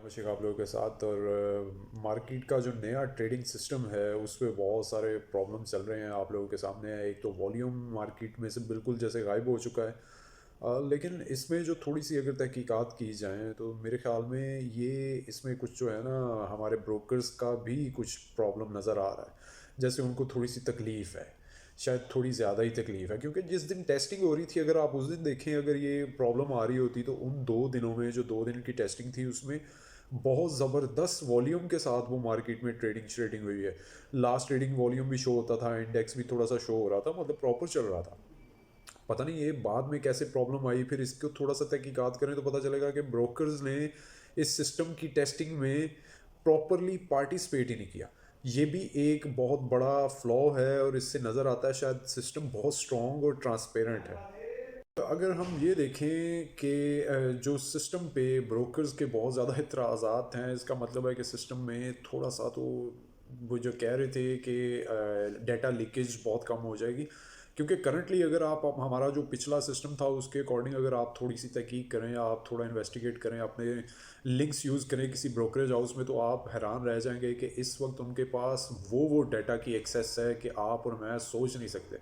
अभिषेक आप लोगों के साथ। और मार्केट का जो नया ट्रेडिंग सिस्टम है उस पे बहुत सारे प्रॉब्लम चल रहे हैं आप लोगों के सामने। एक तो वॉल्यूम मार्केट में से बिल्कुल जैसे गायब हो चुका है। लेकिन इसमें जो थोड़ी सी अगर तहकीकात की जाए तो मेरे ख्याल में ये इसमें कुछ जो है ना, हमारे ब्रोकर्स का भी कुछ प्रॉब्लम नज़र आ रहा है। जैसे उनको थोड़ी सी तकलीफ़ है, शायद थोड़ी ज़्यादा ही तकलीफ़ है, क्योंकि जिस दिन टेस्टिंग हो रही थी अगर आप उस दिन देखें, अगर ये प्रॉब्लम आ रही होती तो उन 2 दिनों में जो 2 दिन की टेस्टिंग थी उसमें बहुत ज़बरदस्त वॉल्यूम के साथ वो मार्केट में ट्रेडिंग श्रेडिंग हुई है। लास्ट ट्रेडिंग वॉल्यूम भी शो होता था, इंडेक्स भी थोड़ा सा शो हो रहा था, मतलब प्रॉपर चल रहा था। पता नहीं ये बाद में कैसे प्रॉब्लम आई, फिर इसको थोड़ा सा तहकीकात करें तो पता चलेगा कि ब्रोकर्स ने इस सिस्टम की टेस्टिंग में प्रॉपरली पार्टिसिपेट ही नहीं किया। ये भी एक बहुत बड़ा फ्लॉ है और इससे नज़र आता है शायद सिस्टम बहुत स्ट्रॉन्ग और ट्रांसपेरेंट है। तो अगर हम ये देखें कि जो सिस्टम पे ब्रोकर्स के बहुत ज़्यादा इतराज़ात हैं, इसका मतलब है कि सिस्टम में थोड़ा सा तो वो जो कह रहे थे कि डेटा लीकेज बहुत कम हो जाएगी। क्योंकि करंटली अगर आप अब हमारा जो पिछला सिस्टम था उसके अकॉर्डिंग अगर आप थोड़ी सी तहकीक करें या आप थोड़ा इन्वेस्टिगेट करें, अपने लिंक्स यूज़ करें किसी ब्रोकरेज हाउस में, तो आप हैरान रह जाएंगे कि इस वक्त उनके पास वो डाटा की एक्सेस है कि आप और मैं सोच नहीं सकते।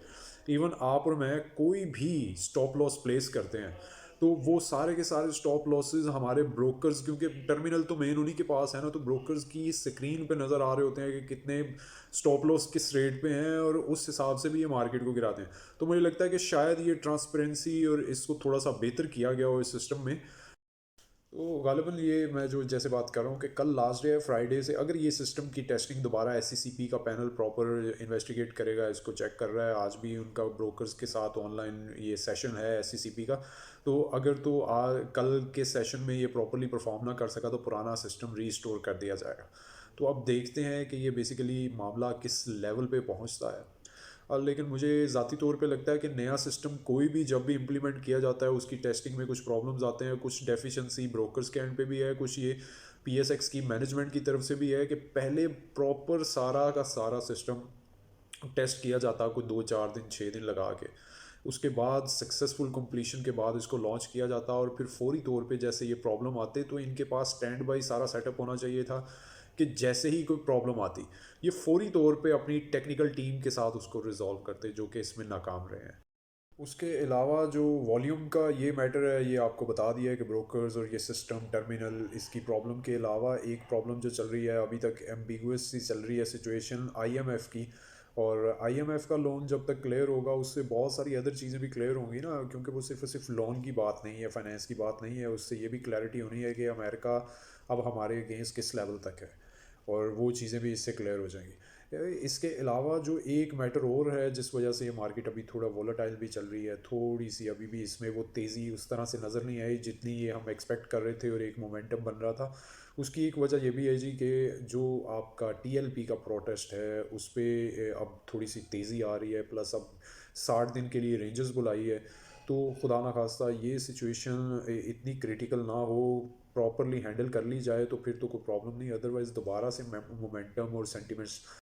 इवन आप और मैं कोई भी स्टॉप लॉस प्लेस करते हैं तो वो सारे के सारे स्टॉप लॉसेस हमारे ब्रोकर्स, क्योंकि टर्मिनल तो मेन उन्हीं के पास है ना, तो ब्रोकर्स की स्क्रीन पे नज़र आ रहे होते हैं कि कितने स्टॉप लॉस किस रेट पे हैं और उस हिसाब से भी ये मार्केट को गिराते हैं। तो मुझे लगता है कि शायद ये ट्रांसपेरेंसी और इसको थोड़ा सा बेहतर किया गया हो इस सिस्टम में। तो गालिबन ये मैं जो जैसे बात कर रहा हूँ कि कल लास्ट डे है फ्राइडे से, अगर ये सिस्टम की टेस्टिंग दोबारा एससीसीपी का पैनल प्रॉपर इन्वेस्टिगेट करेगा, इसको चेक कर रहा है, आज भी उनका ब्रोकर्स के साथ ऑनलाइन ये सेशन है एससीसीपी का। तो अगर तो कल के सेशन में ये प्रॉपरली परफॉर्म ना कर सका तो पुराना सिस्टम रीस्टोर कर दिया जाएगा। तो अब देखते हैं कि ये बेसिकली मामला किस लेवल पे पहुंचता है। लेकिन मुझे ज़ाती तौर पे लगता है कि नया सिस्टम कोई भी जब भी इम्प्लीमेंट किया जाता है उसकी टेस्टिंग में कुछ प्रॉब्लम्स आते हैं, कुछ डेफिशिएंसी ब्रोकर्स के एंड पे भी है, कुछ ये पीएसएक्स की मैनेजमेंट की तरफ से भी है कि पहले प्रॉपर सारा का सारा सिस्टम टेस्ट किया जाता है, कोई 2 4 दिन 6 दिन लगा के। उसके बाद सक्सेसफुल कंप्लीशन के बाद इसको लॉन्च किया जाता और फिर फौरी तौर पे जैसे ये प्रॉब्लम आते तो इनके पास स्टैंड बाई सारा सेटअप होना चाहिए था कि जैसे ही कोई प्रॉब्लम आती ये फौरी तौर पे अपनी टेक्निकल टीम के साथ उसको रिजॉल्व करते, जो कि इसमें नाकाम रहे हैं। उसके अलावा जो वॉल्यूम का ये मैटर है ये आपको बता दिया है कि ब्रोकर्स और ये सिस्टम टर्मिनल, इसकी प्रॉब्लम के अलावा एक प्रॉब्लम जो चल रही है अभी तक एम्बिगुअस सी चल रही है सिचुएशन आईएमएफ की। और आईएमएफ का लोन जब तक क्लियर होगा उससे बहुत सारी अदर चीज़ें भी क्लियर होंगी ना, क्योंकि वो सिर्फ और सिर्फ लोन की बात नहीं है, फाइनेंस की बात नहीं है, उससे ये भी क्लैरिटी होनी है कि अमेरिका अब हमारे अगेंस्ट किस लेवल तक है, और वो चीज़ें भी इससे क्लियर हो जाएंगी। इसके अलावा जो एक मैटर और है जिस वजह से ये मार्केट अभी थोड़ा वोलेटाइल भी चल रही है, थोड़ी सी अभी भी इसमें वो तेज़ी उस तरह से नज़र नहीं आई जितनी ये हम एक्सपेक्ट कर रहे थे और एक मोमेंटम बन रहा था। उसकी एक वजह ये भी है जी कि जो आपका टीएलपी का प्रोटेस्ट है उस पर अब थोड़ी सी तेज़ी आ रही है, प्लस अब 60 दिन के लिए रेंजर्स बुलाई है। तो खुदा ना खास्ता ये सिचुएशन इतनी क्रिटिकल ना हो, प्रॉपरली हैंडल कर ली जाए तो फिर तो कोई प्रॉब्लम नहीं, अदरवाइज़ दोबारा से मोमेंटम और सेंटिमेंट्स